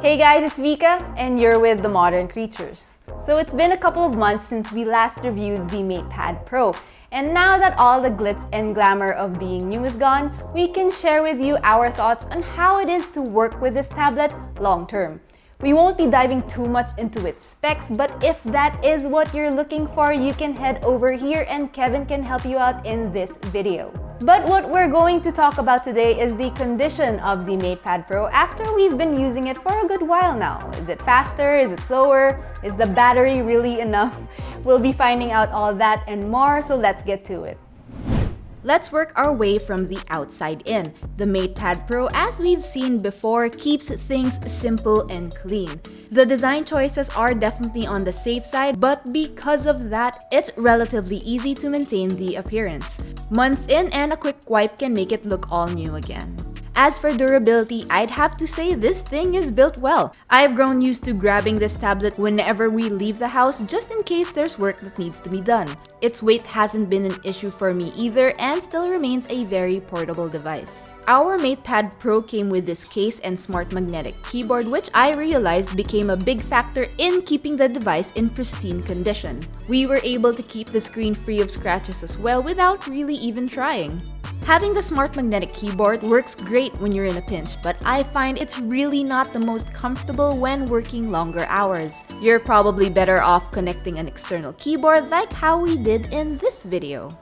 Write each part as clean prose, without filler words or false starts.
Hey guys, it's Vika and you're with The Modern Creatures. So it's been a couple of months since we last reviewed the MatePad Pro. And now that all the glitz and glamour of being new is gone, we can share with you our thoughts on how it is to work with this tablet long term. We won't be diving too much into its specs, but if that is what you're looking for, you can head over here and Kevin can help you out in this video. But what we're going to talk about today is the condition of the MatePad Pro after we've been using it for a good while now. Is it faster? Is it slower? Is the battery really enough? We'll be finding out all that and more, so let's get to it. Let's work our way from the outside in. The MatePad Pro, as we've seen before, keeps things simple and clean. The design choices are definitely on the safe side, but because of that, it's relatively easy to maintain the appearance. Months in and a quick wipe can make it look all new again. As for durability, I'd have to say this thing is built well. I've grown used to grabbing this tablet whenever we leave the house just in case there's work that needs to be done. Its weight hasn't been an issue for me either and still remains a very portable device. Our MatePad Pro came with this case and smart magnetic keyboard, which I realized became a big factor in keeping the device in pristine condition. We were able to keep the screen free of scratches as well without really even trying. Having the smart magnetic keyboard works great when you're in a pinch, but I find it's really not the most comfortable when working longer hours. You're probably better off connecting an external keyboard like how we did in this video.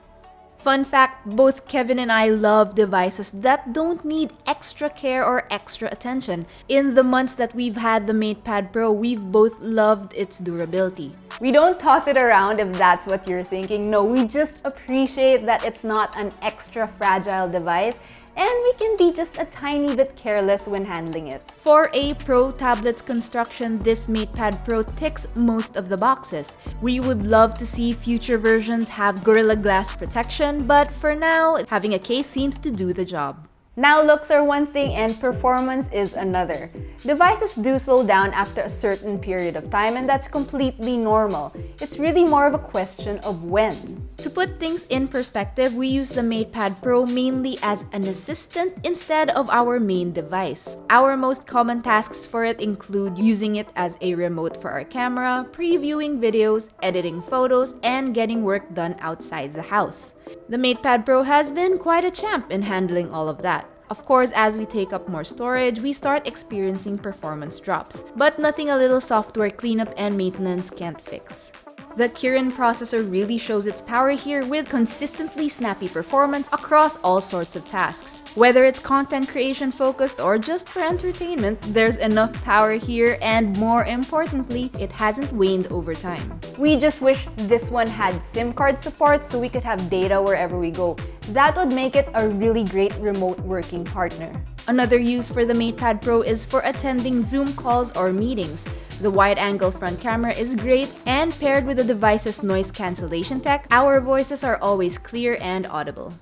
Fun fact, both Kevin and I love devices that don't need extra care or extra attention. In the months that we've had the MatePad Pro, we've both loved its durability. We don't toss it around if that's what you're thinking. No, we just appreciate that it's not an extra fragile device and we can be just a tiny bit careless when handling it. For a Pro tablet's construction, this MatePad Pro ticks most of the boxes. We would love to see future versions have Gorilla Glass protection, but for now, having a case seems to do the job. Now looks are one thing and performance is another. Devices do slow down after a certain period of time and that's completely normal. It's really more of a question of when. To put things in perspective, we use the MatePad Pro mainly as an assistant instead of our main device. Our most common tasks for it include using it as a remote for our camera, previewing videos, editing photos, and getting work done outside the house. The MatePad Pro has been quite a champ in handling all of that. Of course, as we take up more storage, we start experiencing performance drops, but nothing a little software cleanup and maintenance can't fix. The Kirin processor really shows its power here with consistently snappy performance across all sorts of tasks. Whether it's content creation focused or just for entertainment, there's enough power here and more importantly, it hasn't waned over time. We just wish this one had SIM card support so we could have data wherever we go. That would make it a really great remote working partner. Another use for the MatePad Pro is for attending Zoom calls or meetings. The wide-angle front camera is great, and paired with the device's noise cancellation tech, our voices are always clear and audible.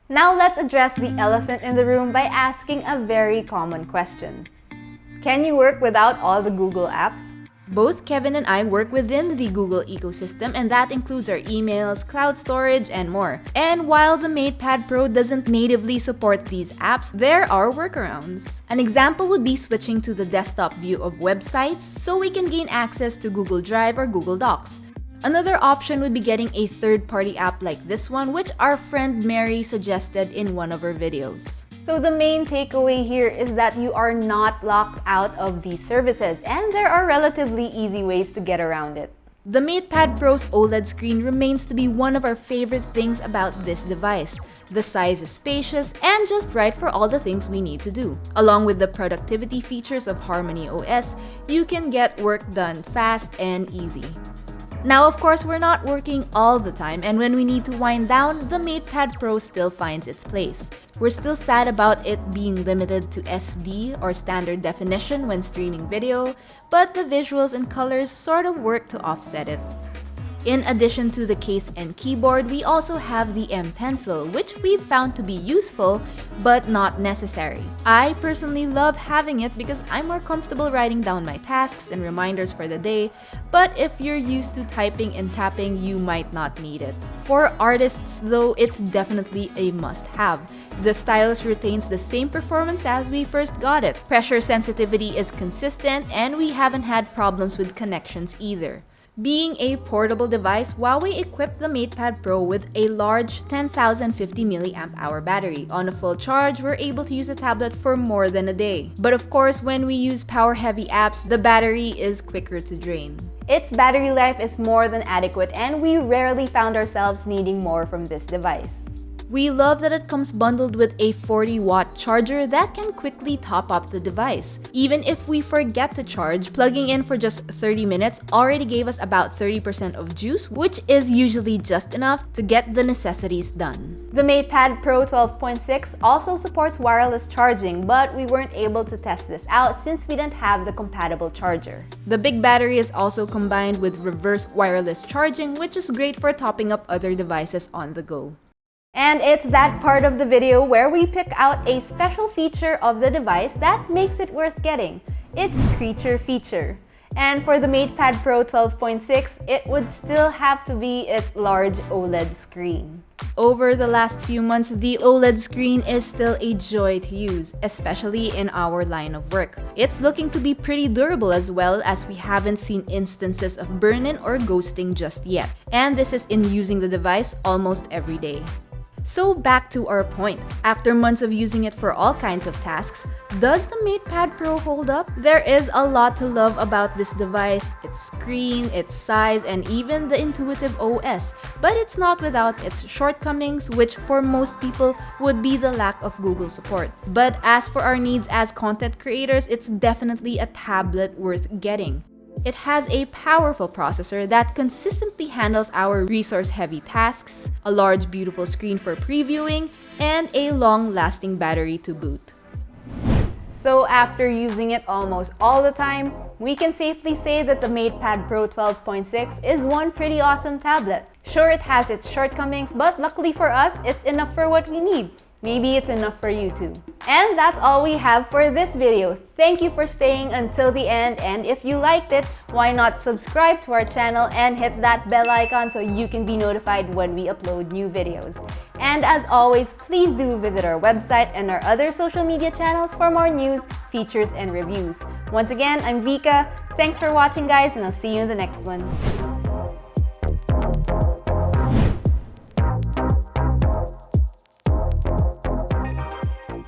Now let's address the elephant in the room by asking a very common question. Can you work without all the Google apps? Both Kevin and I work within the Google ecosystem, and that includes our emails, cloud storage, and more. And while the MatePad Pro doesn't natively support these apps, there are workarounds. An example would be switching to the desktop view of websites so we can gain access to Google Drive or Google Docs. Another option would be getting a third-party app like this one, which our friend Mary suggested in one of her videos. So the main takeaway here is that you are not locked out of these services and there are relatively easy ways to get around it. The MatePad Pro's OLED screen remains to be one of our favorite things about this device. The size is spacious and just right for all the things we need to do. Along with the productivity features of Harmony OS, you can get work done fast and easy. Now, of course, we're not working all the time, and when we need to wind down, the MatePad Pro still finds its place. We're still sad about it being limited to SD or standard definition when streaming video, but the visuals and colors sort of work to offset it. In addition to the case and keyboard, we also have the M Pencil, which we've found to be useful, but not necessary. I personally love having it because I'm more comfortable writing down my tasks and reminders for the day, but if you're used to typing and tapping, you might not need it. For artists though, it's definitely a must-have. The stylus retains the same performance as we first got it. Pressure sensitivity is consistent, and we haven't had problems with connections either. Being a portable device, Huawei equipped the MatePad Pro with a large 10,050 mAh battery. On a full charge, we're able to use the tablet for more than a day. But of course, when we use power-heavy apps, the battery is quicker to drain. Its battery life is more than adequate, and we rarely found ourselves needing more from this device. We love that it comes bundled with a 40-watt charger that can quickly top up the device. Even if we forget to charge, plugging in for just 30 minutes already gave us about 30% of juice, which is usually just enough to get the necessities done. The MatePad Pro 12.6 also supports wireless charging, but we weren't able to test this out since we didn't have the compatible charger. The big battery is also combined with reverse wireless charging, which is great for topping up other devices on the go. And it's that part of the video where we pick out a special feature of the device that makes it worth getting. Its creature feature. And for the MatePad Pro 12.6, it would still have to be its large OLED screen. Over the last few months, the OLED screen is still a joy to use, especially in our line of work. It's looking to be pretty durable as well, as we haven't seen instances of burn-in or ghosting just yet. And this is in using the device almost every day. So back to our point. After months of using it for all kinds of tasks, does the MatePad Pro hold up? There is a lot to love about this device, its screen, its size, and even the intuitive OS. But it's not without its shortcomings, which for most people would be the lack of Google support. But as for our needs as content creators, it's definitely a tablet worth getting. It has a powerful processor that consistently handles our resource-heavy tasks, a large beautiful screen for previewing, and a long-lasting battery to boot. So after using it almost all the time, we can safely say that the MatePad Pro 12.6 is one pretty awesome tablet. Sure, it has its shortcomings, but luckily for us, it's enough for what we need. Maybe it's enough for you too. And that's all we have for this video. Thank you for staying until the end, and if you liked it, why not subscribe to our channel and hit that bell icon so you can be notified when we upload new videos. And as always, please do visit our website and our other social media channels for more news, features, and reviews. Once again, I'm Vika. Thanks for watching, guys, and I'll see you in the next one.